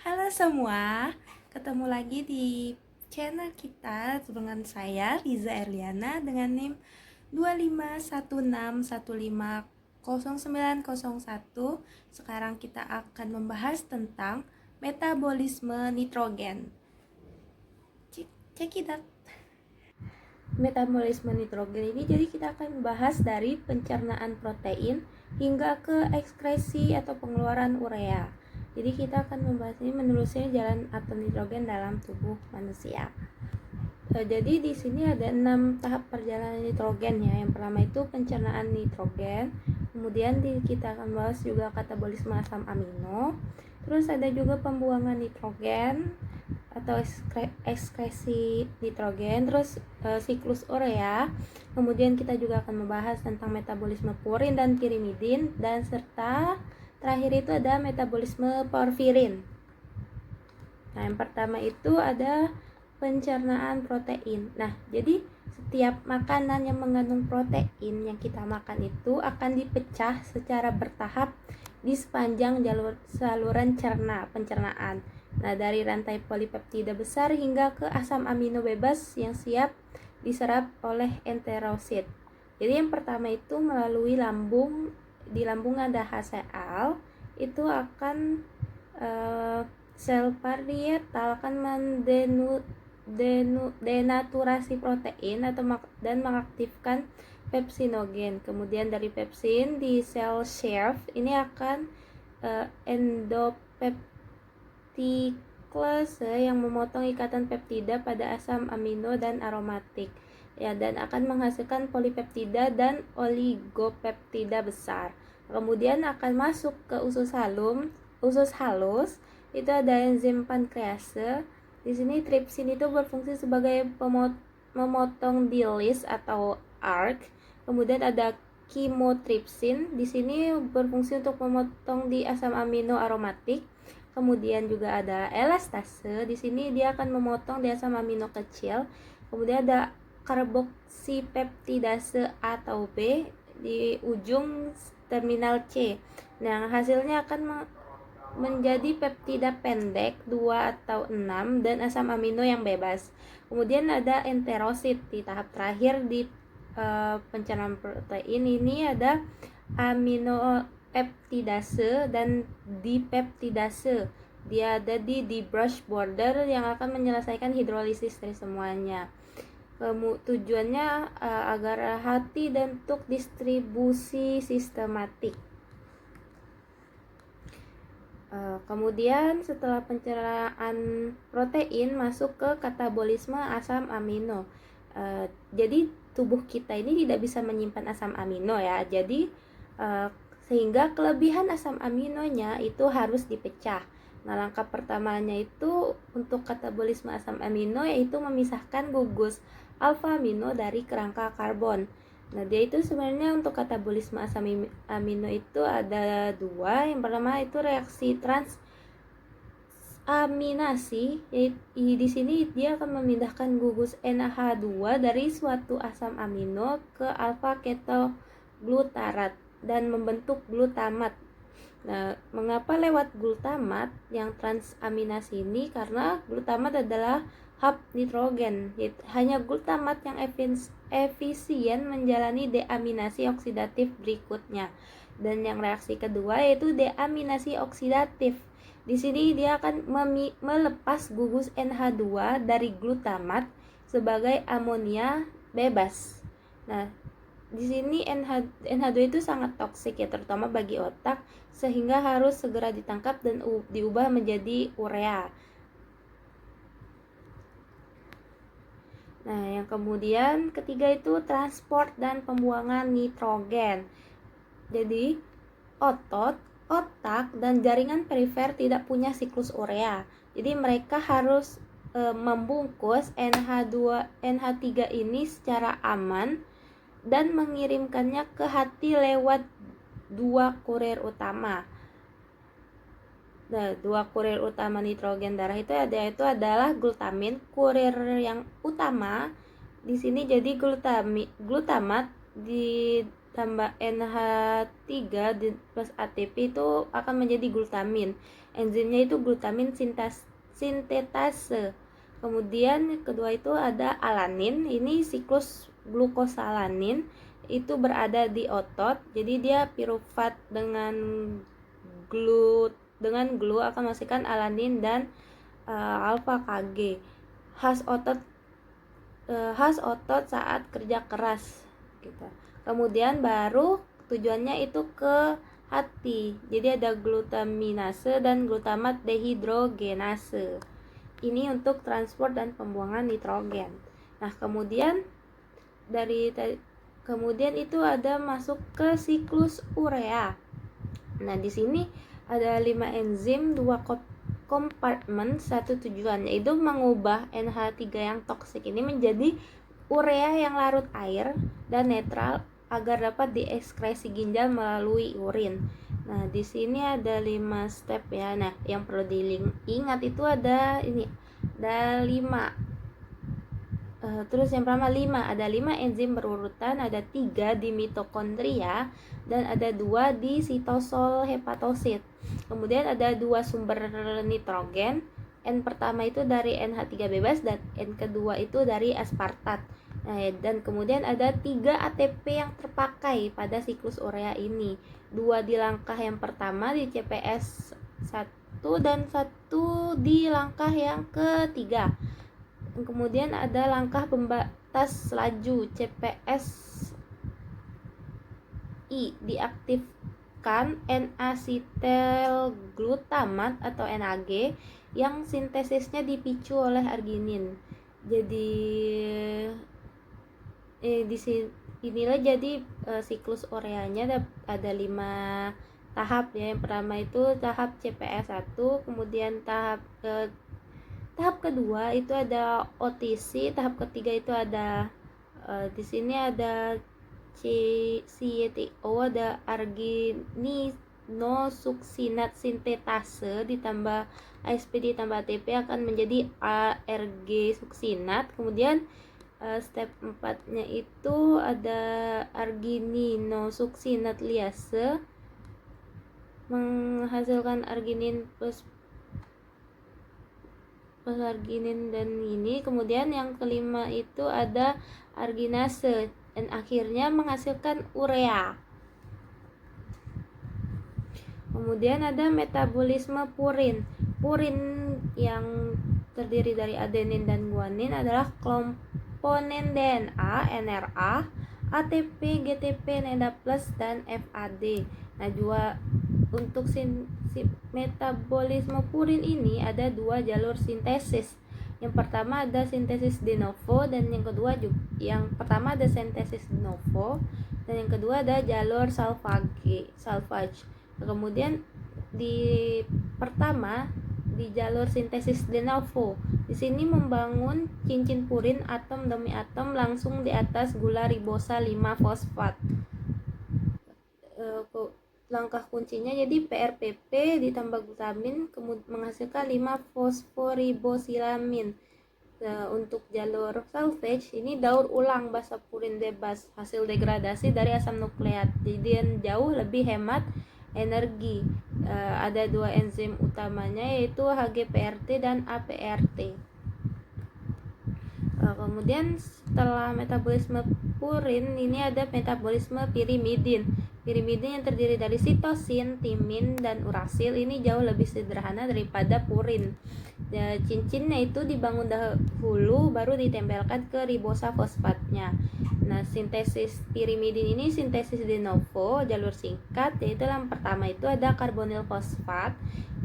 Halo semua, ketemu lagi di channel kita dengan saya Riza Erliana dengan NIM 2516150901. Sekarang kita akan membahas tentang metabolisme nitrogen. Check it out. Metabolisme nitrogen ini jadi kita akan membahas dari pencernaan protein hingga ke ekskresi atau pengeluaran urea. Jadi kita akan membahas ini menelusuri jalan atom nitrogen dalam tubuh manusia. Jadi di sini ada 6 tahap perjalanan nitrogen ya. Yang pertama itu pencernaan nitrogen, kemudian kita akan bahas juga katabolisme asam amino. Terus ada juga pembuangan nitrogen atau ekskresi nitrogen, terus siklus urea. Kemudian kita juga akan membahas tentang metabolisme purin dan pirimidin, dan serta terakhir itu ada metabolisme porfirin. Nah, yang pertama itu ada pencernaan protein. Nah, jadi setiap makanan yang mengandung protein yang kita makan itu akan dipecah secara bertahap di sepanjang saluran pencernaan. Nah, dari rantai polipeptida besar hingga ke asam amino bebas yang siap diserap oleh enterosit. Jadi yang pertama itu melalui lambung, di lambung ada HCl, itu akan sel parietal akan denaturasi protein dan mengaktifkan pepsinogen. Kemudian dari pepsin di sel Schärf ini akan endopeptiklase yang memotong ikatan peptida pada asam amino dan aromatik ya, dan akan menghasilkan polipeptida dan oligopeptida besar. Kemudian akan masuk ke usus halus, itu ada enzim pankrease. Di sini tripsin itu berfungsi sebagai memotong dilis atau ARC. Kemudian ada chymotrypsin, di sini berfungsi untuk memotong di asam amino aromatik. Kemudian juga ada elastase, di sini dia akan memotong di asam amino kecil. Kemudian ada karboksipeptidase atau B di ujung terminal C. Nah, hasilnya akan menjadi peptida pendek 2 atau 6 dan asam amino yang bebas. Kemudian ada enterosit di tahap terakhir di pencernaan protein. Ini ada aminopeptidase dan dipeptidase. Dia ada di brush border yang akan menyelesaikan hidrolisis dari semuanya. Tujuannya agar hati dan untuk distribusi sistematik. Kemudian setelah pencernaan protein masuk ke katabolisme asam amino. Jadi tubuh kita ini tidak bisa menyimpan asam amino ya. Jadi sehingga kelebihan asam aminonya itu harus dipecah. Nah, langkah pertamanya itu untuk katabolisme asam amino yaitu memisahkan gugus alfa amino dari kerangka karbon. Nah, dia itu sebenarnya untuk katabolisme asam amino itu ada dua. Yang pertama itu reaksi transaminasi. Di sini dia akan memindahkan gugus NH2 dari suatu asam amino ke alfa ketoglutarat dan membentuk glutamat. Nah, mengapa lewat glutamat yang transaminasi ini? Karena glutamat adalah hub nitrogen. Hanya glutamat yang efisien menjalani deaminasi oksidatif berikutnya. Dan yang reaksi kedua yaitu deaminasi oksidatif. Di sini dia akan melepas gugus NH2 dari glutamat sebagai amonia bebas. Nah, di sini NH2 itu sangat toksik ya, terutama bagi otak, sehingga harus segera ditangkap dan diubah menjadi urea. Nah, yang kemudian ketiga itu transport dan pembuangan nitrogen. Jadi, otak, dan jaringan perifer tidak punya siklus urea. Jadi mereka harus membungkus NH3 ini secara aman dan mengirimkannya ke hati lewat dua kurir utama. Nah, dua kurir utama nitrogen darah itu adalah glutamin. Kurir yang utama di sini jadi glutamat tambah NH3 plus ATP itu akan menjadi glutamin. Enzimnya itu glutamin sintetase. Kemudian kedua itu ada alanin, ini siklus glukosalanin itu berada di otot. Jadi dia piruvat dengan glue akan menghasilkan alanin dan alfa Kg. Khas otot saat kerja keras gitu. Kemudian baru tujuannya itu ke hati. Jadi ada glutaminase dan glutamat dehidrogenase. Ini untuk transport dan pembuangan nitrogen. Nah, kemudian itu ada masuk ke siklus urea. Nah, di sini ada 5 enzim, 2 kompartemen, satu tujuan, yaitu mengubah NH3 yang toksik ini menjadi urea yang larut air dan netral agar dapat diekskresi ginjal melalui urin. Nah, di sini ada 5 step ya. Nah, yang perlu diingat itu ada 5. Terus yang pertama 5, ada 5 enzim berurutan, ada 3 di mitokondria dan ada 2 di sitosol hepatosit. Kemudian ada 2 sumber nitrogen. N pertama itu dari NH3 bebas dan N kedua itu dari aspartat. Nah, dan kemudian ada 3 ATP yang terpakai pada siklus urea ini. 2 di langkah yang pertama di CPS 1 dan 1 di langkah yang ketiga. Kemudian ada langkah pembatas laju CPS I, diaktifkan N-asetilglutamat atau NAG yang sintesisnya dipicu oleh arginin. Jadi inilah jadi siklus ureanya ada 5 tahap ya. Yang pertama itu tahap CPS 1, kemudian tahap kedua itu ada OTC, tahap ketiga itu ada di sini ada CTO, ada arginisoksinat sintetase ditambah ASP ditambah ATP akan menjadi ARG suksinat. Kemudian step 4-nya itu ada arginisoksinat liase menghasilkan arginin plus arginin dan ini. Kemudian yang kelima itu ada arginase dan akhirnya menghasilkan urea. Kemudian ada metabolisme purin. Purin yang terdiri dari adenin dan guanin adalah komponen DNA, NRA, ATP, GTP, NAD+, dan FAD. Nah, untuk metabolisme purin ini ada 2 jalur sintesis. Yang pertama ada sintesis de novo dan yang pertama ada sintesis de novo dan yang kedua ada jalur salvage. Kemudian di jalur sintesis de novo, di sini membangun cincin purin atom demi atom langsung di atas gula ribosa 5 fosfat. Langkah kuncinya jadi PRPP ditambah glutamin menghasilkan 5 fosforibosilamin. Untuk jalur salvage ini daur ulang basa purin bebas hasil degradasi dari asam nukleat, jadi jauh lebih hemat energi. Ada 2 enzim utamanya yaitu HGPRT dan APRT. Kemudian setelah metabolisme purin ini ada metabolisme pirimidin. Pirimidin yang terdiri dari sitosin, timin, dan urasil ini jauh lebih sederhana daripada purin. Cincinnya itu dibangun dahulu baru ditempelkan ke ribosa fosfatnya. Nah, sintesis pirimidin ini sintesis de novo, jalur singkat, yaitu yang pertama itu ada karbonil fosfat.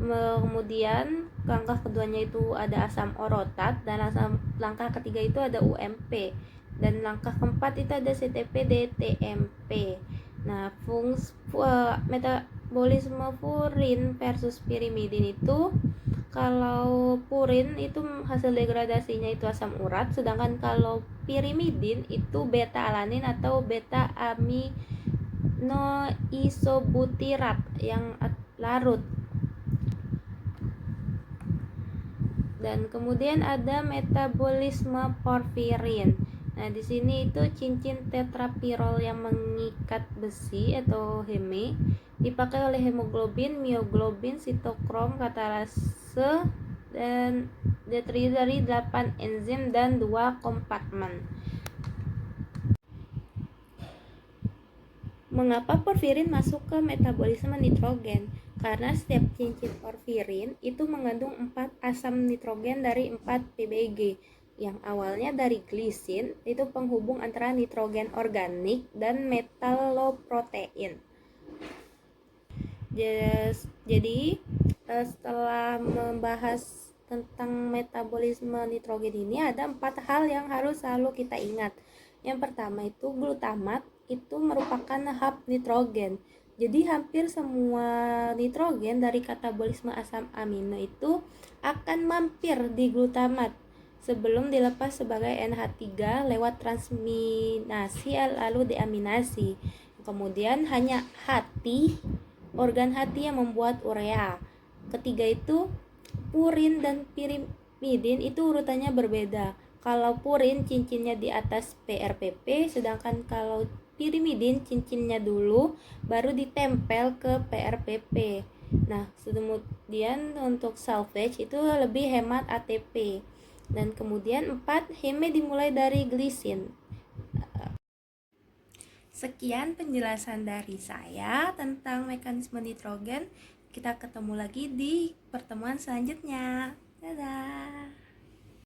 Kemudian langkah keduanya itu ada asam orotat dan langkah ketiga itu ada UMP dan langkah keempat itu ada CTP DTMP. Nah, metabolisme purin versus pirimidin itu, kalau purin itu hasil degradasinya itu asam urat, sedangkan kalau pirimidin itu beta alanin atau beta aminoisobutirat yang larut. Dan kemudian ada metabolisme porfirin. Nah, di sini itu cincin tetrapirol yang mengikat besi atau heme dipakai oleh hemoglobin, mioglobin, sitokrom, katalase, dan terdiri dari 8 enzim dan 2 kompartmen. Mengapa porfirin masuk ke metabolisme nitrogen? Karena setiap cincin porfirin itu mengandung 4 asam nitrogen dari 4 PBG yang awalnya dari glisin, itu penghubung antara nitrogen organik dan metaloprotein. Jadi setelah membahas tentang metabolisme nitrogen ini ada 4 hal yang harus selalu kita ingat. Yang pertama itu glutamat itu merupakan hub nitrogen. Jadi hampir semua nitrogen dari katabolisme asam amino itu akan mampir di glutamat sebelum dilepas sebagai NH3 lewat transminasi lalu deaminasi. Kemudian hanya organ hati yang membuat urea. Ketiga itu purin dan pirimidin itu urutannya berbeda. Kalau purin cincinnya di atas PRPP, sedangkan kalau pirimidin cincinnya dulu baru ditempel ke PRPP. Nah, kemudian untuk salvage itu lebih hemat ATP. Dan kemudian 4, heme dimulai dari glisin. Sekian penjelasan dari saya tentang mekanisme nitrogen. Kita ketemu lagi di pertemuan selanjutnya. Dadah.